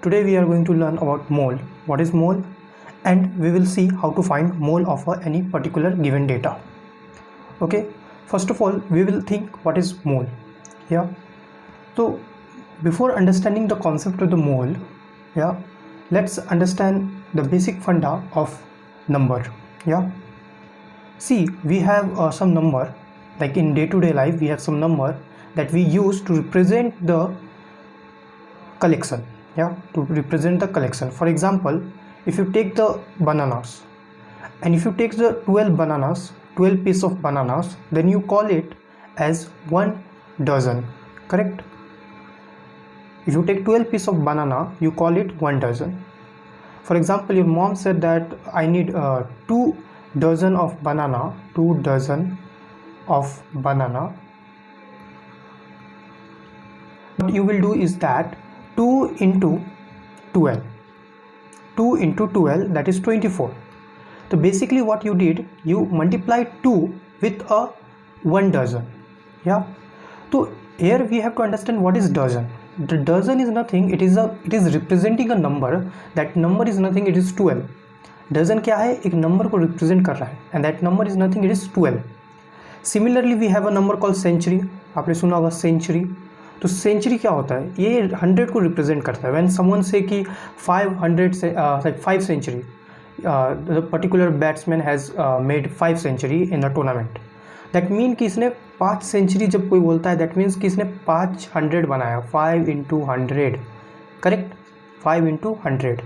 Today we are going to learn about mole. What is mole? And we will see how to find mole of any particular given data. Okay, first of all we will think what is mole. So before understanding the concept of the mole, let's understand the basic funda of number. See, we have some number, like in day-to-day life we have some number that we use to represent the collection. To represent the collection. For example, if you take the bananas, and if you take the 12 bananas, 12 piece of bananas, then you call it as 1 dozen, correct? If you take 12 piece of banana, you call it 1 dozen. For example, your mom said that I need 2 dozen of banana, 2 dozen of banana. What you will do is that 2 into 12, 2 into 12, that is 24. So basically what you did, you multiplied 2 with a 1 dozen. So here we have to understand what is dozen. The dozen is nothing, it is representing a number. That number is nothing, it is 12. Dozen क्या है? एक number को represent कर रहा है, and that number is nothing, it is 12. Similarly we have a number called century. आपने सुना होगा century. तो सेंचुरी क्या होता है? ये 100 को रिप्रेजेंट करता है. व्हेन समवन से कि 5 century, the particular batsman has made 5 century in the tournament, that mean कि इसने 5 सेंचुरी जब कोई बोलता है, दैट मीन्स कि इसने 500 बनाया. 5 into 100, correct? 5 into 100.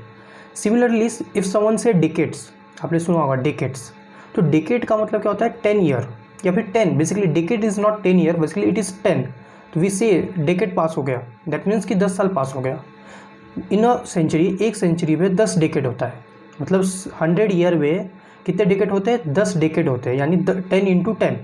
Similarly if someone से डिकेट्स, आपने सुना होगा डिकेट्स. तो डिकेट का मतलब क्या होता है? 10 ईयर या फिर 10. Basically decade is not 10 year, basically it is 10. तो वी से डेकेड पास हो गया, दैट मीन्स कि 10 साल पास हो गया. इन अ सेंचुरी, एक सेंचुरी में 10 डेकेड होता है. मतलब 100 ईयर में कितने डेकेड होते हैं? 10 डेकेड होते हैं, यानी 10 into 10,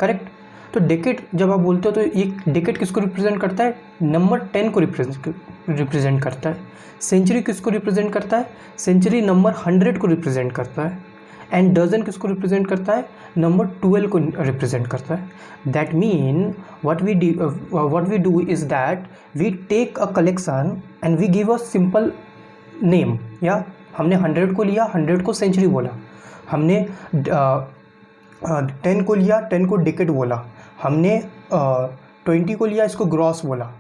करेक्ट? तो डेकेड जब आप बोलते हो तो ये डेकेड किसको रिप्रेजेंट करता है? नंबर 10 को रिप्रेजेंट करता है. सेंचुरी किसको रिप्रेजेंट करता है? सेंचुरी नंबर 100 को रिप्रेजेंट करता है. एंड डजन किसको रिप्रेजेंट करता है? नंबर 12 को रिप्रेजेंट करता है. That mean what we do is that we take a collection and we give a simple name. या हमने 100 को लिया, 100 को सेंचुरी बोला. हमने 10 को लिया, 10 को डिकेड बोला. हमने 20 को लिया, इसको ग्रॉस बोला.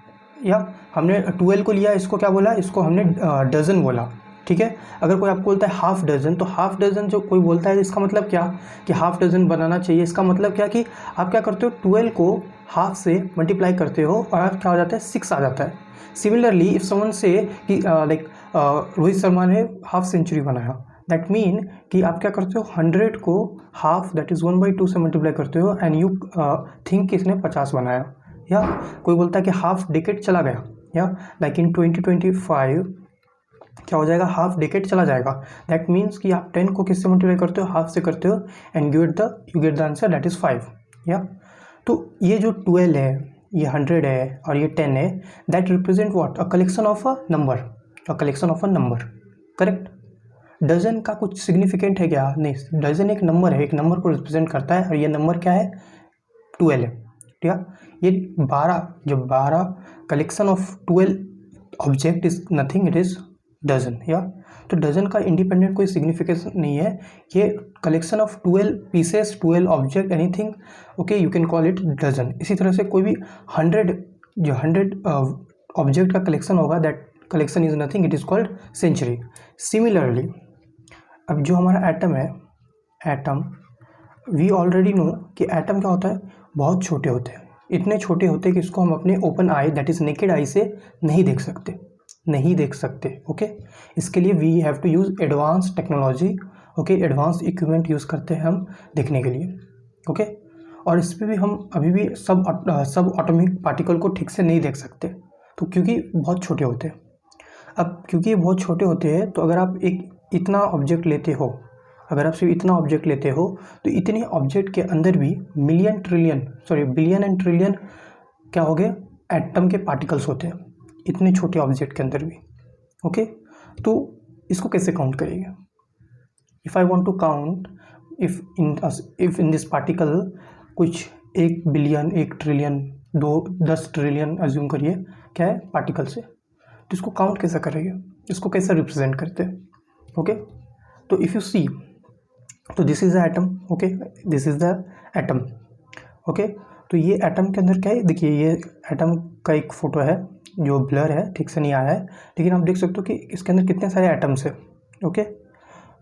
या हमने 12 को लिया, इसको क्या बोला? इसको हमने डजन बोला. ठीक है. अगर कोई आपको बोलता है हाफ डजन, तो हाफ डजन जो कोई बोलता है इसका मतलब क्या कि हाफ डजन बनाना चाहिए. इसका मतलब क्या कि आप क्या करते हो? 12 को हाफ से मल्टीप्लाई करते हो और क्या हो जाता है? 6 आ जाता है. सिमिलरली इफ समवन से कि लाइक रोहित शर्मा ने हाफ सेंचुरी बनाया, दैट मीन कि आप क्या करते हो? 100 को हाफ, दैट इज़ 1/2 से मल्टीप्लाई करते हो एंड यू थिंक कि इसने 50 बनाया. या कोई बोलता है कि हाफ डेकेड चला गया, या लाइक इन 2025 क्या हो जाएगा? हाफ डेकेड चला जाएगा. दैट मीन्स कि आप 10 को किससे मल्टीप्लाई करते हो? हाफ से करते हो and you get the answer, that is 5. या तो ये जो 12 है, ये 100 है और ये 10 है, that represent what? A collection of a number, correct? Dozen का कुछ सिग्निफिकेंट है क्या? नहीं. डजन एक नंबर है, एक नंबर को रिप्रेजेंट करता है और ये नंबर क्या है? 12 है. ठीक है. ये 12 collection of 12 object is nothing, it is dozen. या तो डजन का इंडिपेंडेंट कोई सिग्निफिकेशन नहीं है. ये collection of 12 pieces, 12 object, anything, okay, you can call it doesn't. इसी तरह से कोई भी 100 ऑब्जेक्ट का कलेक्शन होगा, that collection is nothing, it is called century. Similarly अब जो हमारा एटम है, एटम, वी ऑलरेडी नो कि एटम क्या होता है? बहुत छोटे होते हैं. इतने छोटे होते हैं कि इसको हम अपने open eye, that is naked eye से नहीं देख सकते. ओके. इसके लिए we have to use advance technology. Okay, advance equipment use करते हैं हम देखने के लिए. ओके. और इस पर भी हम अभी भी सब एटॉमिक पार्टिकल को ठीक से नहीं देख सकते, तो क्योंकि बहुत छोटे होते हैं. अब क्योंकि ये बहुत छोटे होते हैं, तो अगर आप इतना ऑब्जेक्ट लेते हो, तो इतने ऑब्जेक्ट के अंदर भी बिलियन एंड ट्रिलियन क्या हो गए? एटम के पार्टिकल्स होते हैं इतने छोटे ऑब्जेक्ट के अंदर भी. ओके. तो इसको कैसे काउंट करेंगे? If I want to count, if in this particle कुछ 1 बिलियन, 1 ट्रिलियन, 10 ट्रिलियन अज्यूम करिए क्या है पार्टिकल से, तो इसको काउंट कैसे करेंगे, इसको कैसे रिप्रेजेंट करते हैं? ओके, तो इफ़ यू सी, तो this is the atom, okay, this is the atom, okay. तो ये एटम के अंदर क्या है, देखिए ये एटम का एक फ़ोटो है जो ब्लर है, ठीक से नहीं आया है, लेकिन आप देख सकते हो कि इसके अंदर कितने सारे एटम्स है, ओके।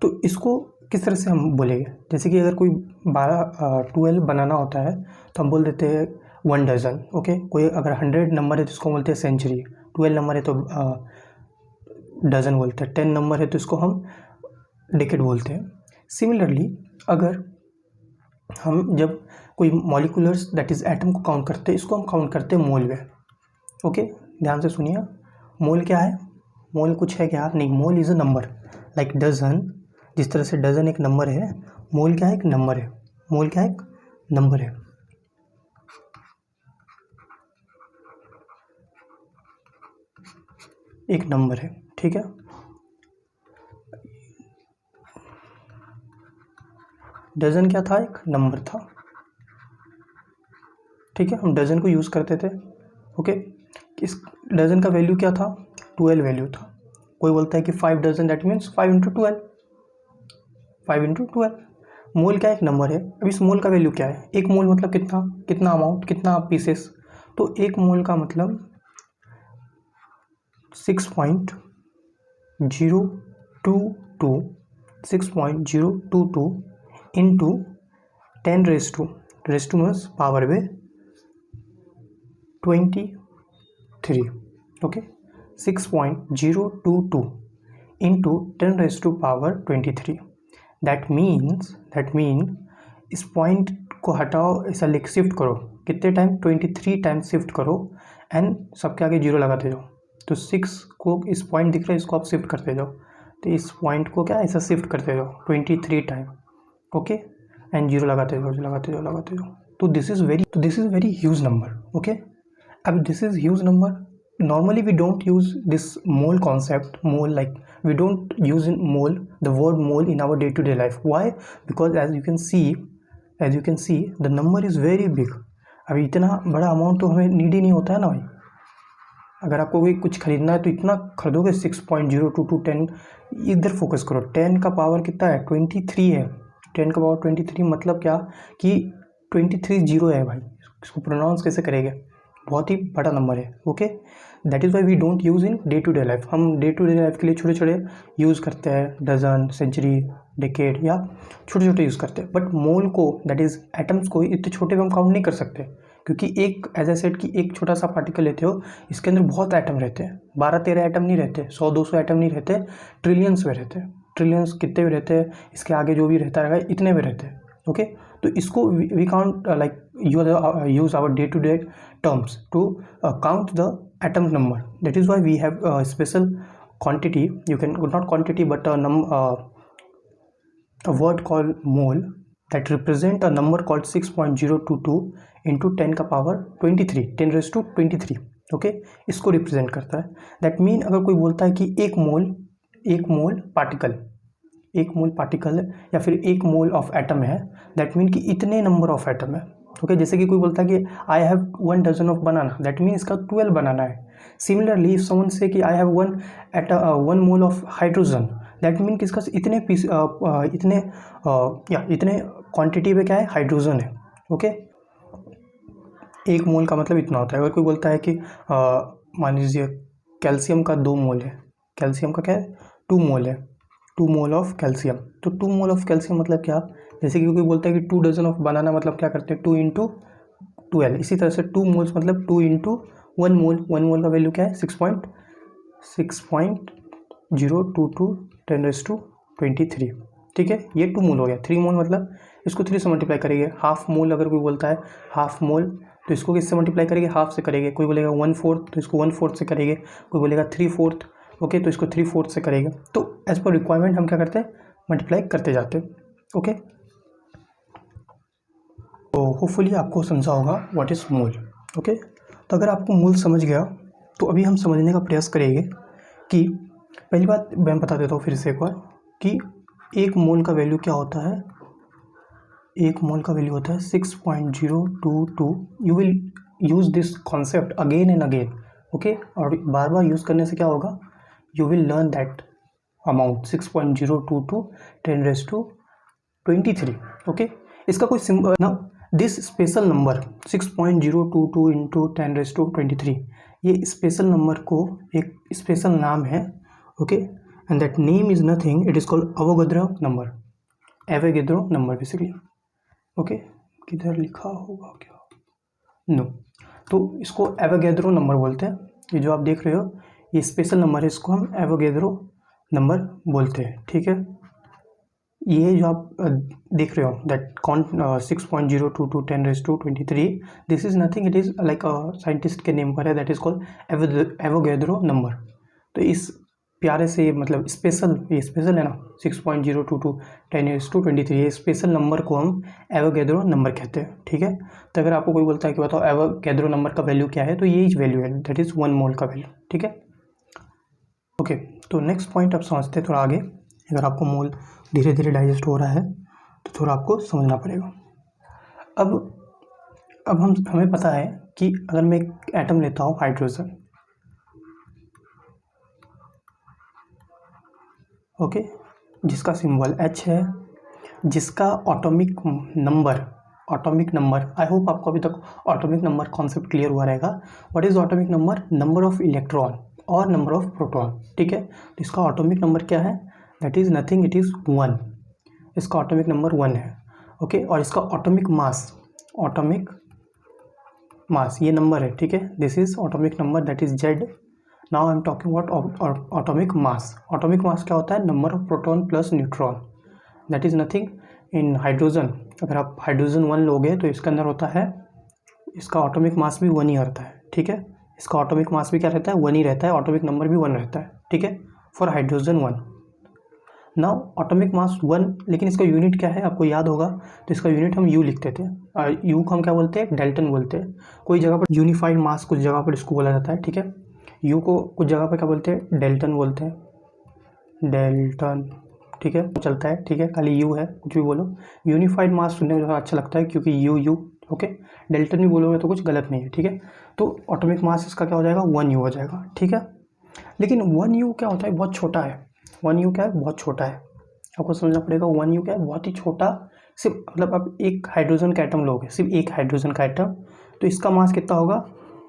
तो इसको किस तरह से हम बोलेंगे, जैसे कि अगर कोई 12 बनाना होता है तो हम बोल देते हैं 1 डजन, ओके। कोई अगर 100 नंबर है तो इसको बोलते हैं सेंचुरी, 12 नंबर है तो डजन बोलते हैं, 10 नंबर है तो इसको हम डेकेड बोलते हैं। सिमिलरली अगर हम जब कोई मॉलिकुलर्स दैट इज़ एटम को काउंट करते हैं, इसको हम काउंट करते हैं मोल में, ओके। ध्यान से सुनिए, मोल क्या है, मोल कुछ है क्या? नहीं, mole is a number, like dozen, जिस तरह से डजन एक नंबर है, मोल क्या है? एक नंबर है। मोल क्या है? एक नंबर है। एक नंबर है, ठीक है। डजन क्या था? एक नंबर था, ठीक है। हम डजन को यूज़ करते थे, ओके। इस डजन का वैल्यू क्या था? 12 वैल्यू था। कोई बोलता है कि 5 dozen, that means 5 into 12, 5 into 12। Mole क्या है? एक नंबर है। अब इस मोल का वैल्यू क्या है? एक मोल मतलब कितना, कितना अमाउंट, कितना पीसेस, तो एक मोल का मतलब 6.022 into 10 raise to means power में 23, okay. 6.022 into 10 raise to power 23, that mean इस पॉइंट को हटाओ, ऐसा लिख शिफ्ट करो, कितने टाइम? 23 टाइम शिफ्ट करो, एंड सबके आगे जीरो लगाते जाओ। तो 6 को इस पॉइंट दिख रहा है, इसको आप शिफ्ट करते जाओ, तो इस पॉइंट को क्या ऐसा शिफ्ट करते जाओ 23 टाइम, ओके, एंड जीरो लगाते जाओ। तो this is very huge number, okay. अब this is huge number, normally we don't use this mole concept, mole, like we don't use in mole, the word mole in our day-to-day life. Why? Because as you can see the number is very big. अभी इतना बड़ा amount तो हमें need ही नहीं होता है ना भाई। अगर आपको कोई कुछ खरीदना है तो इतना खरीदोगे? 6.022 10, इधर फोकस करो, 10 का पावर कितना है? 23 है। 10 का पावर 23 मतलब क्या कि 23 जीरो है भाई, इसको प्रोनाउंस कैसे करेंगे? बहुत ही बड़ा नंबर है, okay. That is why we don't use in day to day life. हम डे टू डे लाइफ के लिए छोटे छोटे यूज़ करते हैं, डजन, सेंचुरी, डेकेड, या छोटे छोटे यूज़ करते हैं। बट मोल को, दैट इज़ एटम्स को, इतने छोटे में हम काउंट नहीं कर सकते, क्योंकि एक, एज ए सेट की, एक छोटा सा पार्टिकल लेते हो, इसके अंदर बहुत एटम रहते हैं, 12-13 एटम नहीं रहते, 100-200 एटम नहीं रहते, ट्रिलियंस में रहते हैं। ट्रिलियंस कितने भी रहते हैं, इसके आगे जो भी रहता है इतने में रहते हैं, ओके। तो इसको we count like use our day to day terms to count the atom number. That is why we have a special quantity, you can, not quantity but a word called mole that represent a number called 6.022 into 10 का power 23, 10 raise to 23, okay. इसको represent करता है। That mean अगर कोई बोलता है कि एक मोल पार्टिकल या फिर एक मोल ऑफ एटम है, दैट मीन कि इतने नंबर ऑफ एटम है, ओके। जैसे कि कोई बोलता है कि I have 1 dozen of banana, that mean इसका 12 बनाना है। सिमिलरली इफ समवन से कि I have 1 mole of hydrogen, that mean कि इसका इतने पीस इतने क्वांटिटी में क्या है? हाइड्रोजन है, ओके। एक मोल का मतलब इतना होता है। अगर कोई बोलता है कि मान लीजिए कैल्शियम का 2 मोल है, कैल्शियम का क्या है? 2 मोल है, 2 मोल ऑफ कैल्शियम। तो 2 मोल ऑफ कैल्शियम मतलब क्या? जैसे कि कोई बोलता है कि 2 डजन ऑफ बनाना, मतलब क्या करते हैं? 2 इंटू 12। इसी तरह से 2 मोल्स मतलब 2 इंटू 1 मोल। 1 मोल का वैल्यू क्या है? 6.022 10 रेस टू 23, ठीक है। ये 2 मोल हो गया। 3 मोल मतलब इसको 3 से मल्टीप्लाई करेंगे। हाफ मोल अगर कोई बोलता है हाफ मोल, तो इसको किससे मल्टीप्लाई करेंगे? हाफ से करेंगे। कोई बोलेगा 1/4 तो इसको 1/4 से करेंगे। कोई बोलेगा 3/4, ओके, तो इसको 3/4 से करेंगे। तो एज पर रिक्वायरमेंट हम क्या करते हैं? मल्टीप्लाई करते जाते हैं, ओके। तो होपफुली आपको समझा होगा व्हाट इज़ मोल, ओके। तो अगर आपको मोल समझ गया तो अभी हम समझने का प्रयास करेंगे कि पहली बात मैं बता देता हूँ फिर से एक बार कि एक मोल का वैल्यू क्या होता है। एक मोल का वैल्यू होता है 6.022। You will use this concept again and again okay. और बार बार यूज़ करने से क्या होगा, you will learn that amount 6.022 10⁻23। Okay. इसका कोई सिंबल ना, दिस स्पेशल नंबर 6.022 इंटू 10⁻23, ये स्पेशल नंबर को एक स्पेशल नाम है। Okay. And that name is nothing, it is called Avogadro number, Avogadro number basically. Okay. किधर लिखा होगा क्या, नो। तो इसको एवोगाद्रो नंबर बोलते हैं। ये जो आप देख रहे हो ये स्पेशल नंबर है, इसको हम एवोगाद्रो नंबर बोलते हैं। ठीक है। ये जो आप देख रहे हो that 6.022 10⁻23, this is nothing, it is like scientist के नेम पर है, that is called Avogadro number. तो इस प्यारे से मतलब स्पेशल, ये स्पेशल है ना 6.022 10⁻23, ये स्पेशल नंबर को हम एवोगाद्रो नंबर कहते हैं। ठीक है। तो अगर आपको कोई बोलता है कि बताओ एवोगाद्रो नंबर का वैल्यू क्या है, तो यही वैल्यू है, दैट इज 1 मोल का वैल्यू। ठीक है। ओके। तो नेक्स्ट पॉइंट आप समझते हैं थोड़ा आगे। अगर आपको मोल धीरे धीरे डाइजेस्ट हो रहा है तो थोड़ा आपको समझना पड़ेगा। अब हमें पता है कि अगर मैं एक एटम लेता हूँ हाइड्रोजन, ओके, जिसका सिंबल H है, जिसका ऑटोमिक नंबर, आई होप आपको अभी तक ऑटोमिक नंबर कॉन्सेप्ट क्लियर हुआ रहेगा। What is atomic number, number of electron और नंबर ऑफ प्रोटॉन। ठीक है। तो इसका ऑटोमिक नंबर क्या है, that is nothing, it is 1। इसका ऑटोमिक नंबर 1 है। ओके। और इसका ऑटोमिक मास ये नंबर है। ठीक है। This is atomic number, that is Z। Now I am talking about atomic mass. Atomic mass क्या होता है, number of proton plus neutron, that is nothing. In hydrogen, अगर आप हाइड्रोजन 1 लोगे तो इसके अंदर होता है, इसका ऑटोमिक मास भी 1 ही रहता है। ठीक है। इसका ऑटोमिक मास भी क्या रहता है, 1 ही रहता है, ऑटोमिक नंबर भी 1 रहता है। ठीक है। For hydrogen 1। नाउ ऑटोमिक मास 1, लेकिन इसका यूनिट क्या है आपको याद होगा, तो इसका यूनिट हम यू लिखते थे। यू को हम क्या बोलते हैं, डेल्टन बोलते हैं। कोई जगह पर यूनिफाइड मास, कुछ जगह पर इसको बोला जाता है। ठीक है। यू को कुछ जगह पर क्या बोलते हैं, डेल्टन बोलते हैं, डेल्टन। ठीक है। चलता है। ठीक है। खाली यू है, कुछ भी बोलो। यूनिफाइड मास सुनने में ज़्यादा अच्छा लगता है क्योंकि यू ओके। डेल्टन भी बोलोगे तो कुछ गलत नहीं है। ठीक है। तो ऑटोमिक मास इसका क्या हो जाएगा, 1U हो जाएगा। ठीक है। लेकिन 1U क्या होता है, बहुत छोटा है। 1U क्या है, बहुत छोटा है, आपको समझना पड़ेगा। 1U क्या है, बहुत ही छोटा। सिर्फ मतलब आप एक हाइड्रोजन का एटम लोगे, सिर्फ एक हाइड्रोजन का एटम, तो इसका मास कितना होगा,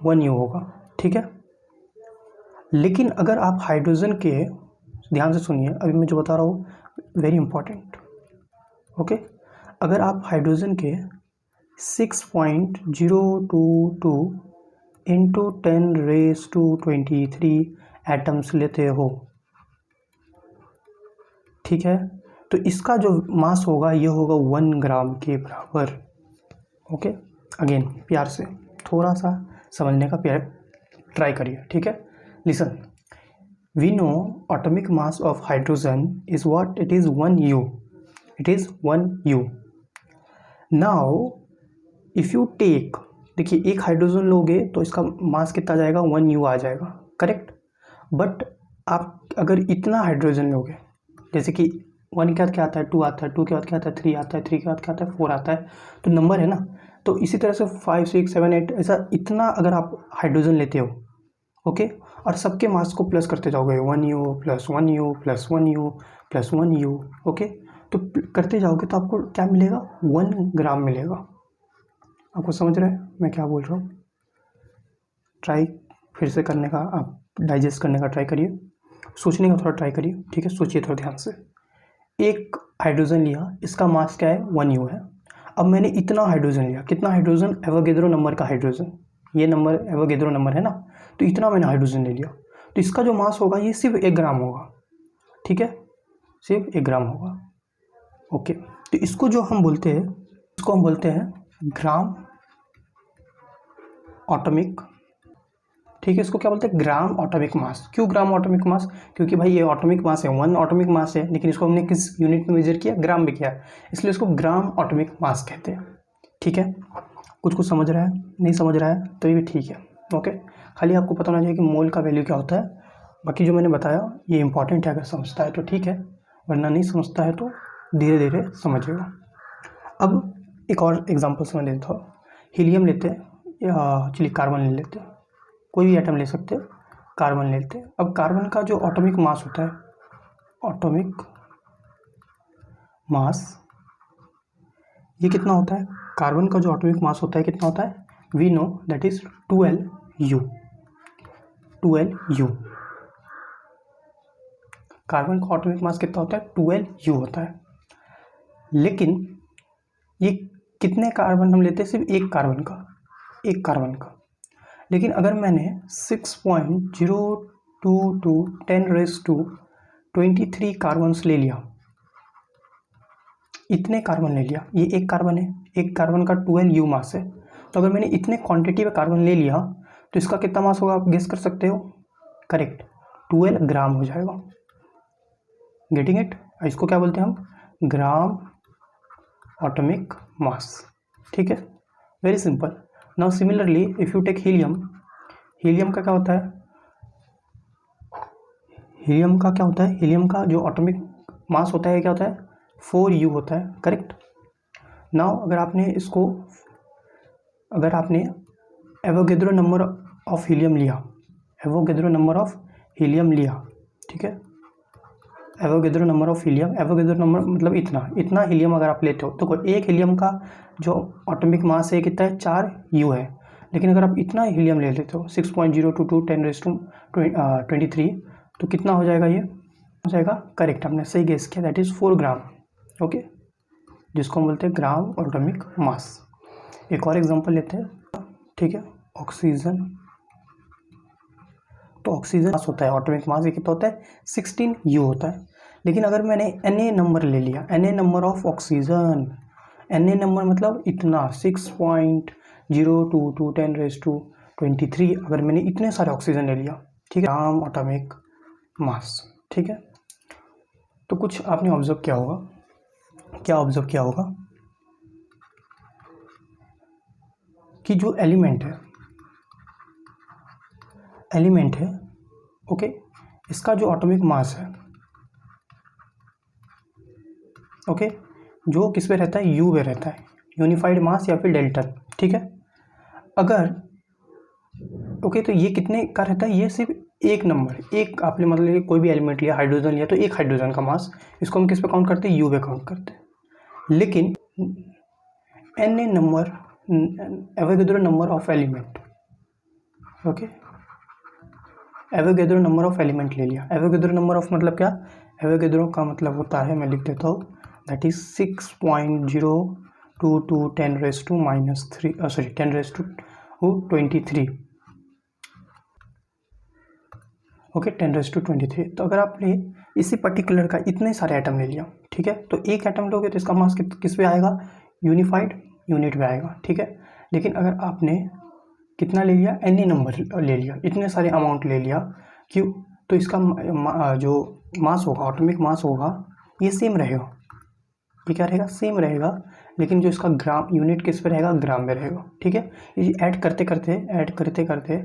1U होगा। ठीक है। लेकिन अगर आप हाइड्रोजन के, ध्यान से सुनिए अभी मैं जो बता रहा हूँ, वेरी इंपॉर्टेंट। ओके। अगर आप हाइड्रोजन के 6.022 इंटू 10⁻23 एटम्स लेते हो, ठीक है, तो इसका जो मास होगा ये होगा 1 ग्राम के बराबर। ओके। अगेन प्यार से थोड़ा सा समझने का प्यार ट्राई करिए। ठीक है। Listen, we know atomic mass of hydrogen is what, it is 1U, it is 1U. now if you take, देखिए एक हाइड्रोजन लोगे तो इसका मास कितना जाएगा, 1U आ जाएगा, करेक्ट। बट आप अगर इतना हाइड्रोजन लोगे, जैसे कि 1 के बाद क्या आता है, 2 आता है, 2 के बाद क्या आता है, 3 आता है, 3 के बाद क्या आता है, 4 आता है, तो नंबर है ना। तो इसी तरह से 5 6 7 8 ऐसा इतना अगर आप हाइड्रोजन लेते हो, ओके, और सबके मास को प्लस करते जाओगे, 1U plus 1U plus 1U plus 1U, okay, तो करते जाओगे तो आपको क्या मिलेगा, 1 ग्राम मिलेगा। आपको समझ रहे हैं मैं क्या बोल रहा हूँ, ट्राई फिर से करने का, आप डाइजेस्ट करने का ट्राई करिए, सोचने का थोड़ा ट्राई करिए। ठीक है। सोचिए थोड़ा ध्यान से। एक हाइड्रोजन लिया, इसका मास क्या है, 1U है। अब मैंने इतना हाइड्रोजन लिया, कितना हाइड्रोजन, एवोगाद्रो नंबर का हाइड्रोजन, ये नंबर एवोगाद्रो नंबर है ना, तो इतना मैंने हाइड्रोजन ले लिया, तो इसका जो मास होगा ये सिर्फ 1 ग्राम होगा। ठीक है। सिर्फ 1 ग्राम होगा। ओके। तो इसको जो हम बोलते हैं, इसको हम बोलते हैं ग्राम ऑटोमिक। ठीक है। इसको क्या बोलते हैं, ग्राम ऑटोमिक मास। क्यों ग्राम ऑटोमिक मास, क्योंकि भाई ये ऑटोमिक मास है, 1 ऑटोमिक मास है, लेकिन इसको हमने किस यूनिट में मेजर किया, ग्राम में किया, इसलिए इसको ग्राम ऑटोमिक मास कहते हैं। ठीक है। कुछ समझ रहा है, नहीं समझ रहा है तो ये भी ठीक है। ओके। खाली आपको पता होना चाहिए कि मोल का वैल्यू क्या होता है। बाकी जो मैंने बताया ये इंपॉर्टेंट है, अगर समझता है तो ठीक है, वरना नहीं समझता है तो धीरे धीरे समझिएगा। अब एक और एग्जांपल समझ लेता हूँ। हीलियम लेते हैं, चलिए कार्बन ले लेते हैं, कोई भी एटम ले सकते हैं, कार्बन लेते हैं। अब कार्बन का जो एटॉमिक मास होता है, एटॉमिक मास, ये कितना होता है? कार्बन का जो एटॉमिक मास होता है कितना होता है? We know that is 12U। 12U carbon का एटॉमिक मास कितना होता है? 12U होता है। लेकिन ये कितने कार्बन हम लेते हैं? सिर्फ एक कार्बन का, एक कार्बन का। लेकिन अगर मैंने 6.022 10⁻23 कार्बन्स ले लिया, इतने कार्बन ले लिया, ये एक कार्बन है, एक कार्बन का 12U मास है, तो अगर मैंने इतने क्वांटिटी में कार्बन ले लिया तो इसका कितना मास होगा? आप गेस कर सकते हो? करेक्ट, 12 ग्राम हो जाएगा। Getting it? इसको क्या बोलते हैं हम? Gram atomic mass. ठीक है, very simple. Now similarly if you take helium, helium का क्या होता है? हीलियम का क्या होता है? हीलियम का जो एटॉमिक मास होता है क्या होता है? 4U होता है। करेक्ट। नाउ अगर आपने एवोगैड्रो नंबर ऑफ हीलियम लिया, एवोगैड्रो नंबर ऑफ हीलियम लिया, ठीक है, Avogadro number of helium, Avogadro number मतलब इतना हीलियम अगर आप लेते हो तो एक हीलियम का जो एटॉमिक मास है कितना है? 4U है। लेकिन अगर आप इतना हीलियम ले लेते हो 6.022 10⁻23, तो कितना हो जाएगा? ये हो जाएगा, करेक्ट, आपने सही गेस किया, दैट इज 4 ग्राम। ओके, जिसको हम बोलते हैं ग्राम एटॉमिक मास। एक और एग्जांपल लेते हैं, ठीक है, ऑक्सीजन। तो ऑक्सीजन मास होता है, एटॉमिक मास ये कितना होता है? 16U होता है। लेकिन अगर मैंने Na नंबर ले लिया, Na number of oxygen, Na number मतलब इतना 6.022 10⁻23, अगर मैंने इतने सारे ऑक्सीजन ले लिया, ठीक है, ग्राम एटॉमिक मास। ठीक है, तो कुछ आपने ऑब्जर्व किया होगा, क्या ऑब्जर्व किया होगा कि जो एलिमेंट है, ओके, इसका जो एटॉमिक मास है, ओके, जो किस पे रहता है? U पे रहता है, यूनिफाइड मास या फिर डेल्टन। ठीक है, अगर ओके, तो ये कितने का रहता है? ये सिर्फ एक नंबर, एक आपने मतलब कोई भी एलिमेंट लिया, हाइड्रोजन लिया, तो एक हाइड्रोजन का मास, इसको हम किस पे काउंट करते हैं? U पे काउंट करते हैं। लेकिन Na number, Avogadro number of element, okay, Avogadro number of element ले लिया। एवोगैड्रो नंबर ऑफ मतलब क्या? एवोगैड्रो का मतलब होता है, मैं लिख देता हूँ, दैट इज 6.022 10⁻23, ओके, 10⁻23। तो अगर आपने इसी पर्टिकुलर का इतने सारे एटम ले लिया, ठीक है, तो एक एटम लोगे तो इसका मास किस पे आएगा? यूनिफाइड यूनिट पे आएगा। ठीक है, लेकिन अगर आपने कितना ले लिया? Na नंबर ले लिया, इतने सारे अमाउंट ले लिया, क्यों? तो इसका जो मास होगा, एटॉमिक मास होगा, ये सेम रहेगा। ये क्या रहेगा? सेम रहेगा। लेकिन जो इसका ग्राम यूनिट किस पे रहेगा? ग्राम में रहेगा। ठीक है, ये ऐड करते करते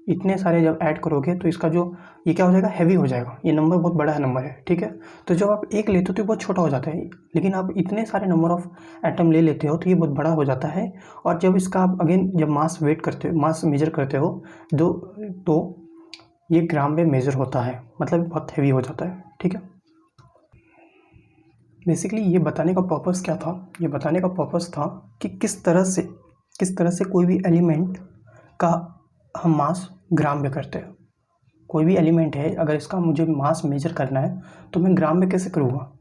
इतने सारे जब ऐड करोगे तो इसका जो ये क्या हो जाएगा? हैवी हो जाएगा। ये नंबर बहुत बड़ा नंबर है। ठीक है, तो जब आप एक लेते हो तो ये बहुत छोटा हो जाता है, लेकिन आप इतने सारे नंबर ऑफ एटम ले लेते हो तो ये बहुत बड़ा हो जाता है। और जब इसका आप अगेन जब मास मेजर करते हो तो ये ग्राम में मेजर होता है, मतलब बहुत हैवी हो जाता है। ठीक है, बेसिकली ये बताने का पर्पस क्या था? ये बताने का पर्पस था कि किस तरह से कोई भी एलिमेंट का हम मास ग्राम में करते हैं। कोई भी एलिमेंट है, अगर इसका मुझे मास मेजर करना है तो मैं ग्राम में कैसे करूँगा?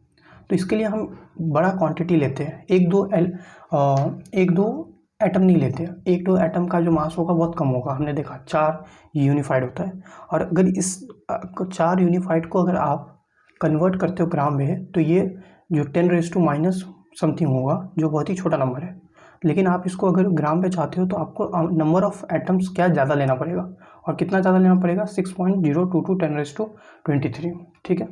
तो इसके लिए हम बड़ा क्वांटिटी लेते हैं, एक दो एटम नहीं लेते। एक दो एटम का जो मास होगा बहुत कम होगा, हमने देखा 4 यूनिफाइड होता है। और अगर इस 4 यूनिफाइड को अगर आप कन्वर्ट करते हो ग्राम में, तो ये जो 10⁻⁻ समथिंग होगा, जो बहुत ही छोटा नंबर है। लेकिन आप इसको अगर ग्राम पे चाहते हो तो आपको नंबर ऑफ एटम्स क्या ज़्यादा लेना पड़ेगा, और कितना ज़्यादा लेना पड़ेगा? 6.022 10⁻23। ठीक है,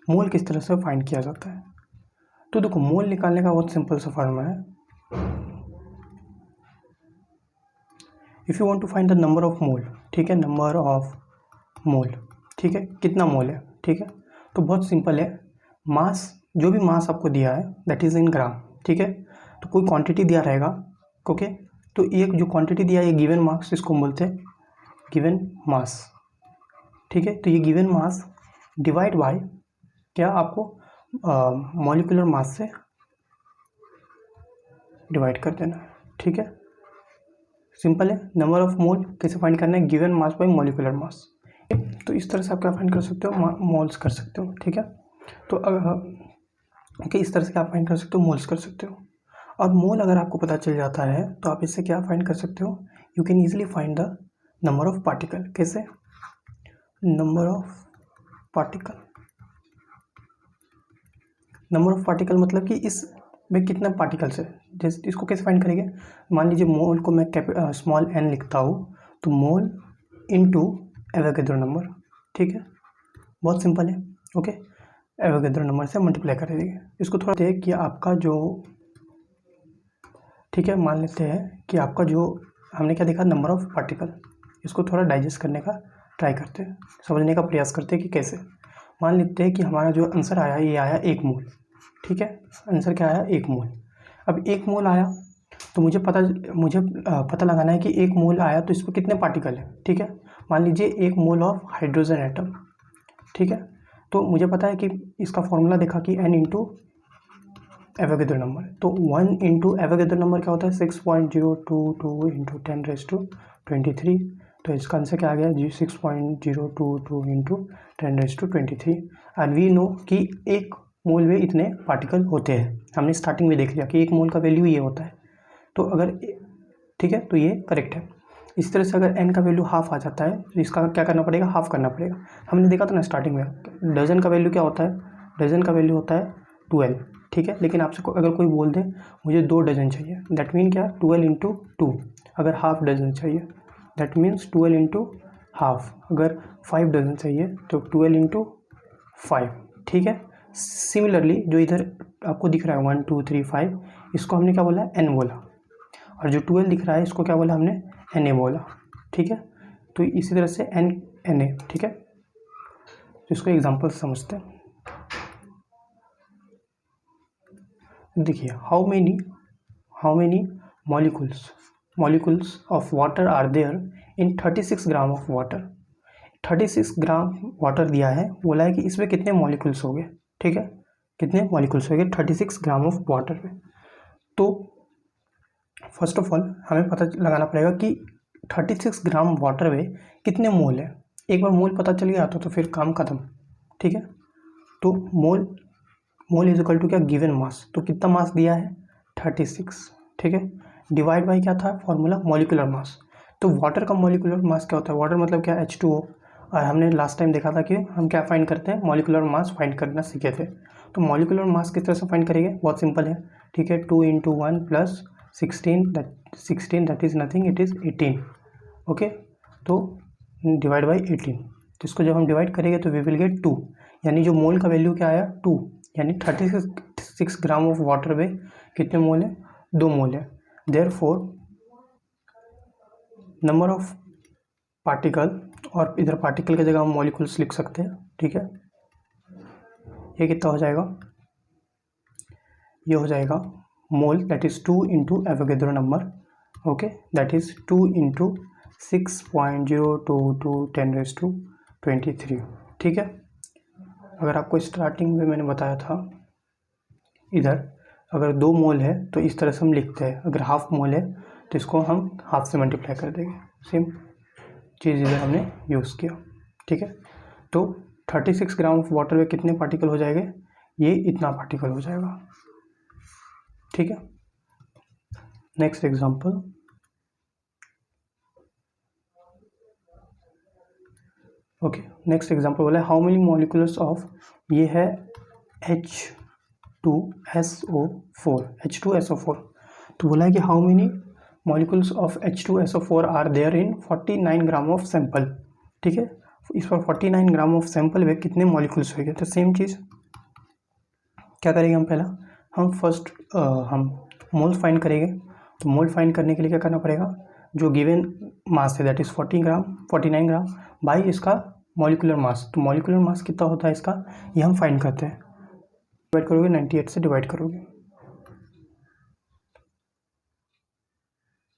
मोल किस तरह से फाइंड किया जाता है? तो देखो, मोल निकालने का बहुत सिंपल सा फॉर्मूला है। If you want to find the number of mole, ठीक है, नंबर ऑफ मोल, ठीक है, कितना मोल है, ठीक है, तो बहुत सिंपल है। मास, जो भी मास आपको दिया है दैट इज़ इन ग्राम। ठीक है, तो कोई क्वांटिटी दिया रहेगा, ओके, तो एक जो क्वांटिटी दिया है, ये गिवन मास, इसको बोलते हैं गिवन मास, ठीक है। तो ये गिवन मास डिवाइड बाय क्या, आपको मॉलिक्यूलर मास से डिवाइड कर देना है, ठीक है। सिंपल है। नंबर ऑफ मोल कैसे फाइंड करना है, given mass by molecular mass. तो इस तरह से आप क्या फाइंड कर सकते हो, मोल्स कर सकते हो, ठीक है। तो ओके, इस तरह से आप फाइंड कर सकते हो, मोल्स कर सकते हो। और मोल अगर आपको पता चल जाता है तो आप इससे क्या फाइंड कर सकते हो, you can easily find the number of particle. कैसे, number of particle, number of particle मतलब कि इस में कितना पार्टिकल्स है। जैसे इसको कैसे फाइंड करेंगे, मान लीजिए मोल को मैं स्मॉल n लिखता हूँ, तो मोल इनटू एवोगैड्रो नंबर, ठीक है। बहुत सिंपल है, ओके। एवोगैड्रो नंबर से मल्टीप्लाई कर देंगे। इसको थोड़ा देख कि आपका जो, ठीक है, मान लेते हैं कि आपका जो, हमने क्या देखा, नंबर ऑफ पार्टिकल। इसको थोड़ा डाइजेस्ट करने का ट्राई करते हैं, समझने का प्रयास करते हैं कि कैसे। मान लेते हैं कि हमारा जो आंसर आया ये आया 1 मोल, ठीक है। आंसर क्या आया, 1 मोल। अब 1 मोल आया तो मुझे पता लगाना है कि 1 मोल आया तो इसमें कितने पार्टिकल है, ठीक है। मान लीजिए 1 मोल ऑफ हाइड्रोजन एटम, ठीक है। तो मुझे पता है कि इसका फॉर्मूला देखा कि n इंटू एवोगैड्रो नंबर। तो 1 इंटू एवोगैड्रो नंबर क्या होता है, 6.022 इंटू 10⁻23। तो इसका आंसर क्या आ गया जी, 6.022 इंटू 10⁻23। एंड वी नो कि 1 मोल में इतने पार्टिकल होते हैं। हमने स्टार्टिंग में देख लिया कि 1 मोल का वैल्यू ये होता है। तो अगर, ठीक है, तो ये करेक्ट है। इस तरह से अगर n का वैल्यू हाफ आ जाता है तो इसका क्या करना पड़ेगा, हाफ करना पड़ेगा। हमने देखा था ना स्टार्टिंग में, डजन का वैल्यू क्या होता है, डजन का वैल्यू होता है 12, ठीक है। लेकिन आपसे अगर कोई बोल दे मुझे 2 डजन चाहिए, दैट मीन क्या, 12 इंटू 2। अगर हाफ डजन चाहिए दैट मीन्स 12 इंटू हाफ। अगर 5 डजन चाहिए तो 12 इंटू 5, ठीक है। सिमिलरली जो इधर आपको दिख रहा है 1 2 3 5, इसको हमने क्या बोला, n बोला। और जो 12 दिख रहा है इसको क्या बोला हमने, na बोला, ठीक है। तो इसी तरह से na, ठीक है। तो इसको एग्जांपल से समझते हैं। देखिए, how many molecules of water are there in 36 gram of water. 36 gram water दिया है, बोला है कि इसमें कितने मॉलिक्यूल्स हो गए, ठीक है। कितने मॉलिक्यूल्स हो गए 36 ग्राम ऑफ वाटर में। तो फर्स्ट ऑफ ऑल हमें पता लगाना पड़ेगा कि 36 ग्राम वाटर में कितने मोल है। एक बार मोल पता चल गया तो फिर काम खत्म, ठीक है। तो मोल इज इक्वल टू क्या, गिवन मास। तो कितना मास दिया है 36, ठीक है। डिवाइड बाई क्या था फॉर्मूला, मॉलिक्यूलर मास। तो वाटर का मॉलिक्यूलर मास क्या होता है, वाटर मतलब क्या, H2O। और हमने लास्ट टाइम देखा था कि हम क्या फाइंड करते हैं, मॉलिक्यूलर मास फाइंड करना सीखे थे। तो मॉलिक्यूलर मास किस तरह से फाइंड करेंगे, बहुत सिंपल है, ठीक है। 2 into 1 plus 16 that is nothing, it is 18, okay. तो डिवाइड बाई 18। तो इसको जब हम डिवाइड करेंगे तो वी विल गेट 2, यानी जो मोल का वैल्यू क्या आया 2, यानी 36 ग्राम ऑफ वाटर में कितने मोल है, 2 मोल है। देयरफॉर नंबर ऑफ पार्टिकल, और इधर पार्टिकल की जगह हम मॉलिक्यूल्स लिख सकते हैं, ठीक है। ये कितना हो जाएगा, ये हो जाएगा mole, that is 2 into Avogadro number, okay, that is 2 into 6.022 10⁻23, ठीक है। अगर आपको स्टार्टिंग में मैंने बताया था, इधर अगर 2 मोल है तो इस तरह से हम लिखते हैं, अगर हाफ मोल है तो इसको हम हाफ से मल्टीप्लाई कर देंगे। सेम चीज़ इधर हमने यूज़ किया, ठीक है। तो 36 ग्राम ऑफ वाटर में कितने पार्टिकल हो जाएंगे, ये इतना पार्टिकल हो जाएगा, ठीक है। Next example, okay, next example बोला है हाउ मेनी मॉलिक्यूल्स ऑफ, ये है H2SO4, तो बोला है कि how many molecules of H2SO4 are there in 49 gram of sample, ठीक है। इस पर 49 ग्राम ऑफ सैंपल में कितने मॉलिक्यूल्स होंगे। तो सेम चीज़ क्या करेंगे हम, पहला हम फर्स्ट हम मोल फाइंड करेंगे। तो मोल फाइंड करने के लिए क्या करना पड़ेगा, जो गिवन मास है दैट इज़ 49 ग्राम बाई इसका मॉलिक्यूलर मास। तो मॉलिक्यूलर मास कितना होता है इसका, ये हम फाइंड करते हैं। डिवाइड करोगे 98 से डिवाइड करोगे,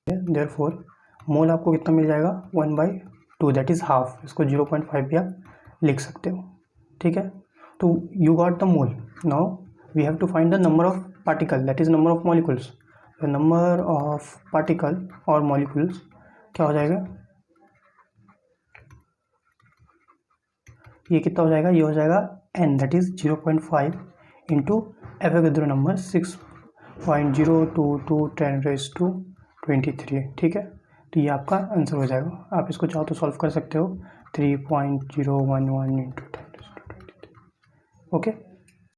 देयरफॉर मोल आपको कितना मिल जाएगा, 1/4। 2 दैट इज़ हाफ, इसको 0.5 भी आप लिख सकते हो, ठीक है। तो you got the mole, now we have to find the number of particle that is number of molecules. The number of particle और मॉलिक्यूल्स क्या हो जाएगा, ये कितना हो जाएगा, ये हो जाएगा n that is 0.5 into Avogadro number 6.022 10⁻23, ठीक है। तो ये आपका आंसर हो जाएगा। आप इसको चाहो तो सॉल्व कर सकते हो, 3.011 इंटू 10⁻23, ओके।